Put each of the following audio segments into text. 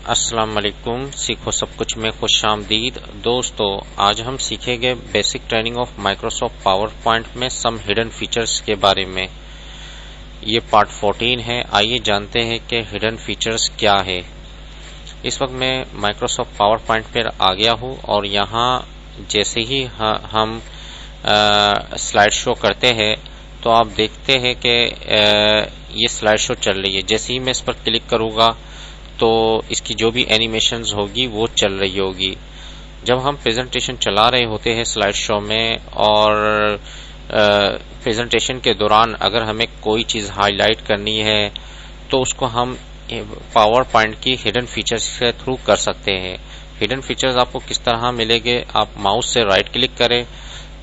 अस्सलाम वालेकुम। सीखो सब कुछ में खुशामदीद। दोस्तों, आज हम सीखेंगे basic training of Microsoft power point में सम हिडन फीचर्स के बारे में। ये पार्ट 14 है। आइए जानते हैं कि हिडन फीचर्स क्या है। इस वक्त मैं माइक्रोसॉफ्ट पावर पॉइंट पर आ गया हूँ और यहाँ जैसे ही हम स्लाइड शो करते हैं तो आप देखते हैं कि ये स्लाइड शो चल रही है। जैसे ही मैं इस पर क्लिक करूँगा तो इसकी जो भी एनिमेशंस होगी वो चल रही होगी। जब हम प्रेजेंटेशन चला रहे होते हैं स्लाइड शो में और प्रेजेंटेशन के दौरान अगर हमें कोई चीज़ हाईलाइट करनी है तो उसको हम पावर पॉइंट की हिडन फीचर्स के थ्रू कर सकते हैं। हिडन फीचर्स आपको किस तरह मिलेंगे, आप माउस से राइट क्लिक करें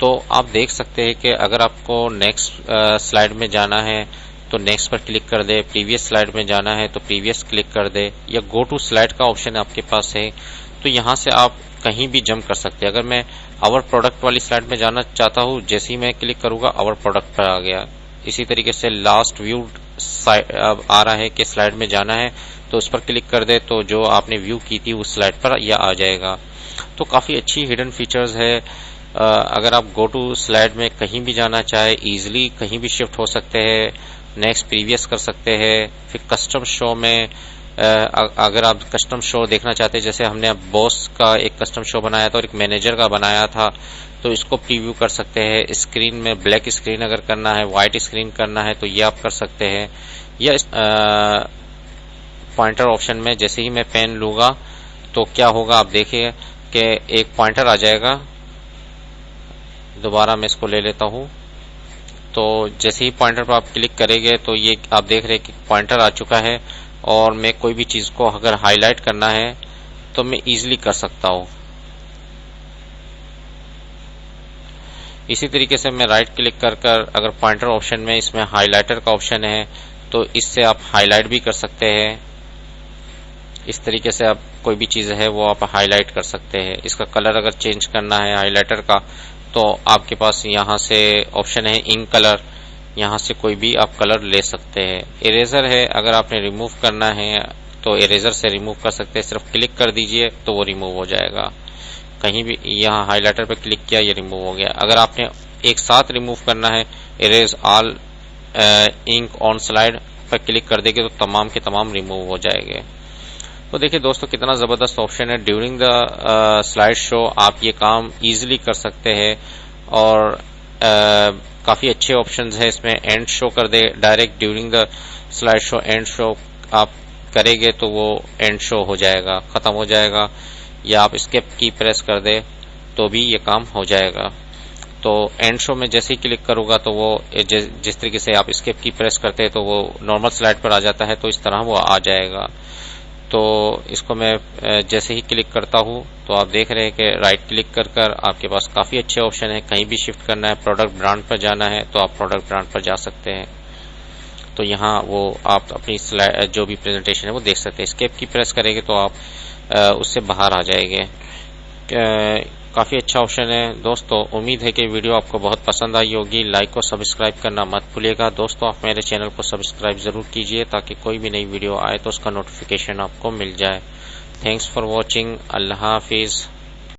तो आप देख सकते हैं कि अगर आपको नेक्स्ट स्लाइड में जाना है तो नेक्स्ट पर क्लिक कर दे, प्रीवियस स्लाइड में जाना है तो प्रीवियस क्लिक कर दे, या गो टू स्लाइड का ऑप्शन आपके पास है तो यहाँ से आप कहीं भी जंप कर सकते हैं। अगर मैं आवर प्रोडक्ट वाली स्लाइड में जाना चाहता हूँ, जैसे ही मैं क्लिक करूंगा आवर प्रोडक्ट पर आ गया। इसी तरीके से लास्ट व्यू आ रहा है कि स्लाइड में जाना है तो उस पर क्लिक कर दे तो जो आपने व्यू की थी उस स्लाइड पर यह आ जाएगा। तो काफ़ी अच्छी हिडन फीचर्स है। अगर आप गो टू स्लाइड में कहीं भी जाना चाहे इजीली कहीं भी शिफ्ट हो सकते हैं, नेक्स्ट प्रीवियस कर सकते हैं। फिर कस्टम शो में अगर आप कस्टम शो देखना चाहते हैं, जैसे हमने अब बॉस का एक कस्टम शो बनाया था और एक मैनेजर का बनाया था तो इसको प्रीव्यू कर सकते हैं। स्क्रीन में ब्लैक स्क्रीन अगर करना है, व्हाइट स्क्रीन करना है तो ये आप कर सकते हैं। या पॉइंटर ऑप्शन में जैसे ही मैं पेन लूंगा तो क्या होगा आप देखिए कि एक पॉइंटर आ जाएगा। दोबारा मैं इसको ले लेता हूं तो जैसे ही पॉइंटर पर आप क्लिक करेंगे तो ये आप देख रहे हैं कि पॉइंटर आ चुका है और मैं कोई भी चीज को अगर हाईलाइट करना है तो मैं इजीली कर सकता हूं। इसी तरीके से मैं राइट क्लिक कर अगर पॉइंटर ऑप्शन में इसमें हाइलाइटर का ऑप्शन है तो इससे आप हाईलाइट भी कर सकते हैं। इस तरीके से आप कोई भी चीज है वो आप हाईलाइट कर सकते हैं। इसका कलर अगर चेंज करना है हाइलाइटर का तो आपके पास यहाँ से ऑप्शन है इंक कलर, यहाँ से कोई भी आप कलर ले सकते हैं। इरेजर है, अगर आपने रिमूव करना है तो इरेजर से रिमूव कर सकते हैं। सिर्फ क्लिक कर दीजिए तो वो रिमूव हो जाएगा। कहीं भी यहाँ हाइलाइटर पे क्लिक किया ये रिमूव हो गया। अगर आपने एक साथ रिमूव करना है erase all ink on slide पर क्लिक कर देंगे तो तमाम के तमाम रिमूव हो जाएंगे। तो देखिए दोस्तों कितना जबरदस्त ऑप्शन है। ड्यूरिंग द स्लाइड शो आप ये काम इजीली कर सकते हैं और काफी अच्छे ऑप्शंस है इसमें। एंड शो कर दे direct during the slide show, and show आप करेंगे तो वो एंड शो हो जाएगा, खत्म हो जाएगा। या आप स्किप की प्रेस कर दे तो भी ये काम हो जाएगा। तो एंड शो में जैसे ही क्लिक करूंगा तो वो जिस तरीके से आप स्किप की प्रेस करते हैं तो वो नॉर्मल स्लाइड पर आ जाता है, तो इस तरह वो आ जाएगा। तो इसको मैं जैसे ही क्लिक करता हूं तो आप देख रहे हैं कि राइट क्लिक कर आपके पास काफी अच्छे ऑप्शन है। कहीं भी शिफ्ट करना है, प्रोडक्ट ब्रांड पर जाना है तो आप प्रोडक्ट ब्रांड पर जा सकते हैं। तो यहाँ वो आप अपनी स्लाइड जो भी प्रेजेंटेशन है वो देख सकते हैं। एस्केप की प्रेस करेंगे तो आप उससे बाहर आ जाएंगे। काफी अच्छा ऑप्शन है दोस्तों। उम्मीद है कि वीडियो आपको बहुत पसंद आई होगी। लाइक और सब्सक्राइब करना मत भूलिएगा दोस्तों। आप मेरे चैनल को सब्सक्राइब जरूर कीजिए ताकि कोई भी नई वीडियो आए तो उसका नोटिफिकेशन आपको मिल जाए। Thanks for watching. Allah Hafiz.